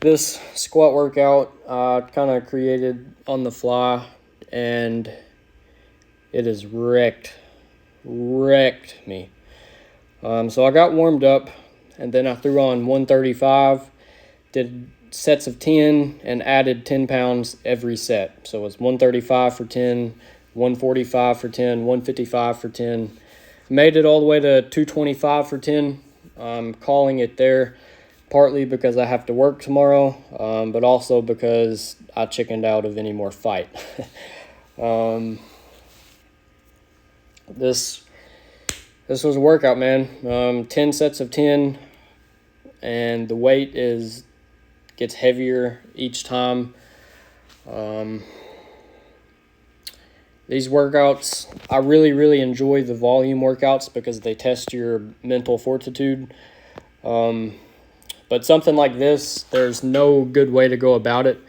This squat workout kind of created on the fly, and it has wrecked me. So I got warmed up, and then I threw on 135, did sets of 10, and added 10 pounds every set. So it's 135 for 10, 145 for 10, 155 for 10. Made it all the way to 225 for 10. I'm calling it there, partly because I have to work tomorrow, but also because I chickened out of any more fight. This was a workout, man. 10 sets of 10, and the weight gets heavier each time. These workouts, I really enjoy the volume workouts because they test your mental fortitude. But something like this, there's no good way to go about it,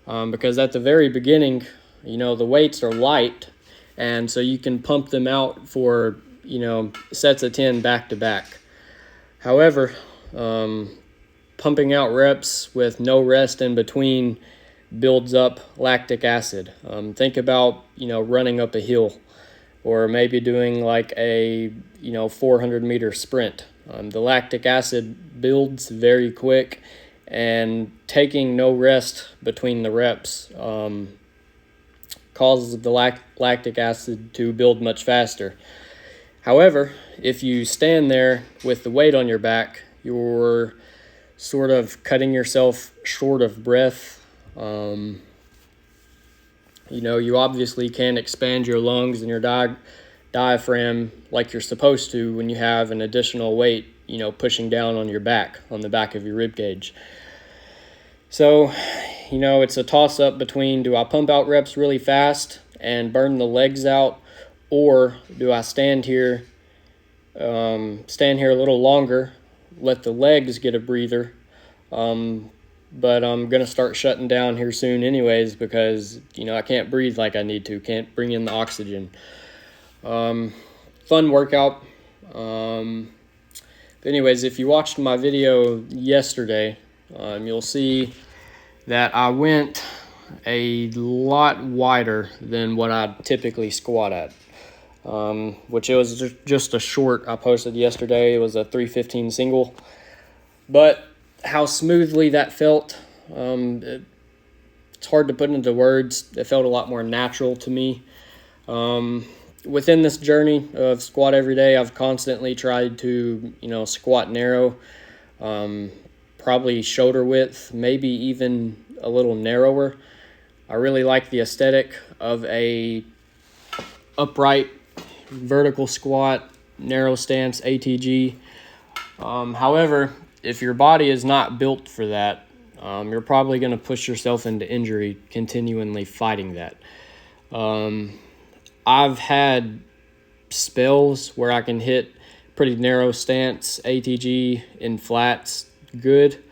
because at the very beginning, the weights are light, and so you can pump them out for, sets of 10 back to back. However, pumping out reps with no rest in between builds up lactic acid. Think about, running up a hill, or maybe doing like a, 400-meter sprint. The lactic acid builds very quick, and taking no rest between the reps causes the lactic acid to build much faster. However, if you stand there with the weight on your back, you're sort of cutting yourself short of breath. You obviously can't expand your lungs and your diaphragm like you're supposed to when you have an additional weight, pushing down on your back, on the back of your rib cage. So, it's a toss-up between, do I pump out reps really fast and burn the legs out, or do I stand here a little longer, let the legs get a breather, but I'm going to start shutting down here soon anyways because, I can't breathe like I need to, can't bring in the oxygen. Fun workout. Anyways, if you watched my video yesterday, you'll see that I went a lot wider than what I typically squat at, which it was just a short I posted yesterday. It was a 315 single, but how smoothly that felt, it's hard to put into words. It felt a lot more natural to me. Within this journey of squat every day, I've constantly tried to, squat narrow, probably shoulder width, maybe even a little narrower. I really like the aesthetic of a upright vertical squat, narrow stance ATG. However, if your body is not built for that, you're probably going to push yourself into injury continually fighting that. I've had spells where I can hit pretty narrow stance ATG in flats good,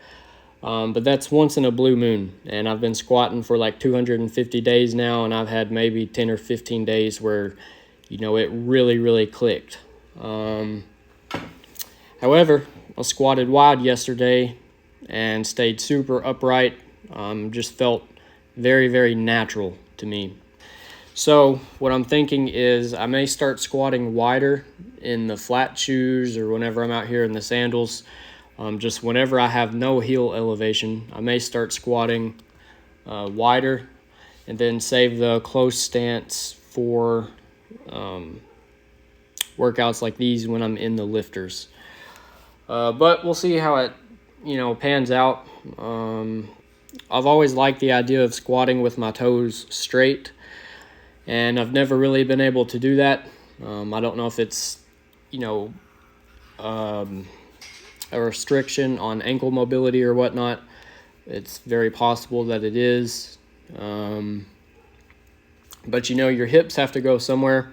but that's once in a blue moon, and I've been squatting for like 250 days now, and I've had maybe 10 or 15 days where, it really clicked. However, I squatted wide yesterday and stayed super upright. Just felt very natural to me. So what I'm thinking is I may start squatting wider in the flat shoes or whenever I'm out here in the sandals. Just whenever I have no heel elevation, I may start squatting wider and then save the close stance for workouts like these when I'm in the lifters. But we'll see how it, pans out. I've always liked the idea of squatting with my toes straight, and I've never really been able to do that. I don't know if it's, a restriction on ankle mobility or whatnot. It's very possible that it is. But, your hips have to go somewhere.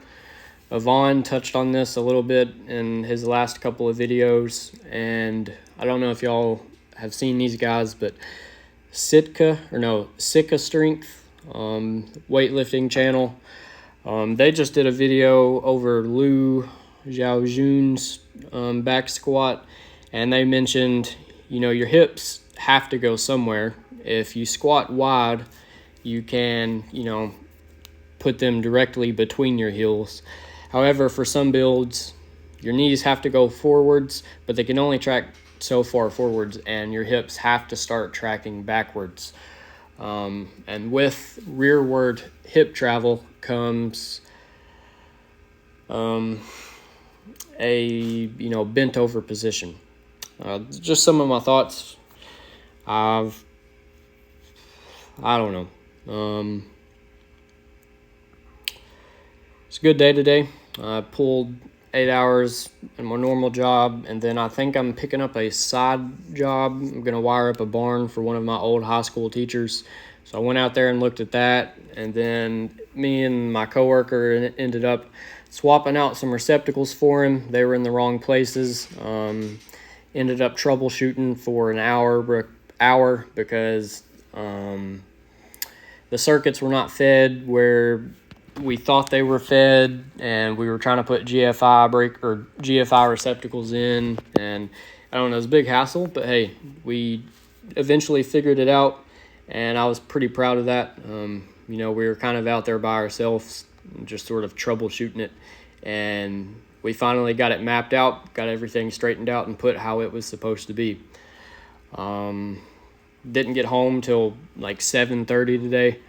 Yvonne touched on this a little bit in his last couple of videos, and I don't know if y'all have seen these guys, but Sitka Strength, weightlifting channel. They just did a video over Liu Xiaojun's back squat, and they mentioned, your hips have to go somewhere. If you squat wide, you can, put them directly between your heels. However, for some builds, your knees have to go forwards, but they can only track so far forwards, and your hips have to start tracking backwards. And with rearward hip travel comes a bent over position. Just some of my thoughts. I don't know. It's a good day today. I pulled 8 hours in my normal job, and then I think I'm picking up a side job. I'm going to wire up a barn for one of my old high school teachers. So I went out there and looked at that, and then me and my coworker ended up swapping out some receptacles for him. They were in the wrong places. Ended up troubleshooting for an hour because the circuits were not fed where we thought they were fed, and we were trying to put GFI receptacles in, and I don't know, it was a big hassle, but hey, we eventually figured it out, and I was pretty proud of that. We were kind of out there by ourselves, just sort of troubleshooting it, and we finally got it mapped out, got everything straightened out, and put how it was supposed to be. Didn't get home till like 7:30 today,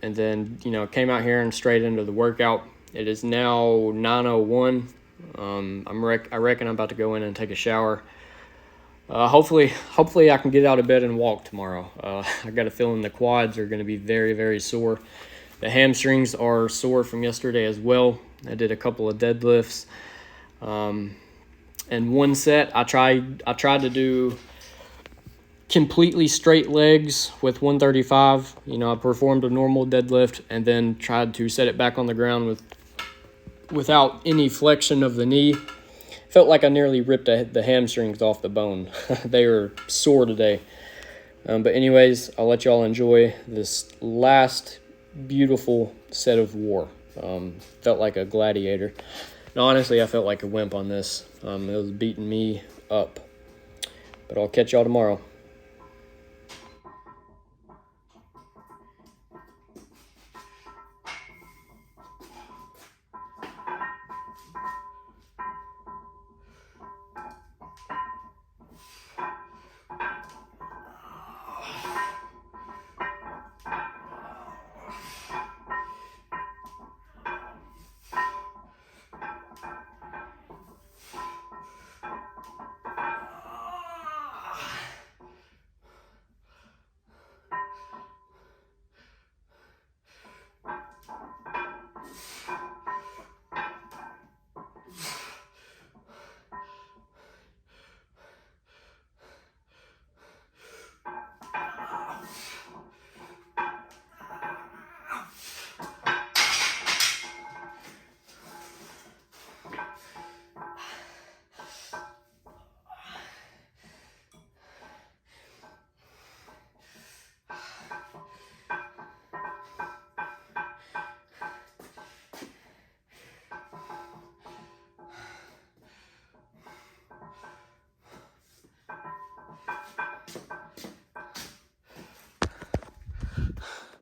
and then came out here and straight into the workout. It is now 9:01. I reckon I'm about to go in and take a shower. Hopefully I can get out of bed and walk tomorrow. I got a feeling the quads are going to be very, very sore. The hamstrings are sore from yesterday as well. I did a couple of deadlifts. And one set I tried to do completely straight legs with 135. I performed a normal deadlift and then tried to set it back on the ground without any flexion of the knee. Felt like I nearly ripped the hamstrings off the bone. They were sore today. But anyways, I'll let y'all enjoy this last beautiful set of war. Felt like a gladiator. And honestly, I felt like a wimp on this. It was beating me up. But I'll catch y'all tomorrow.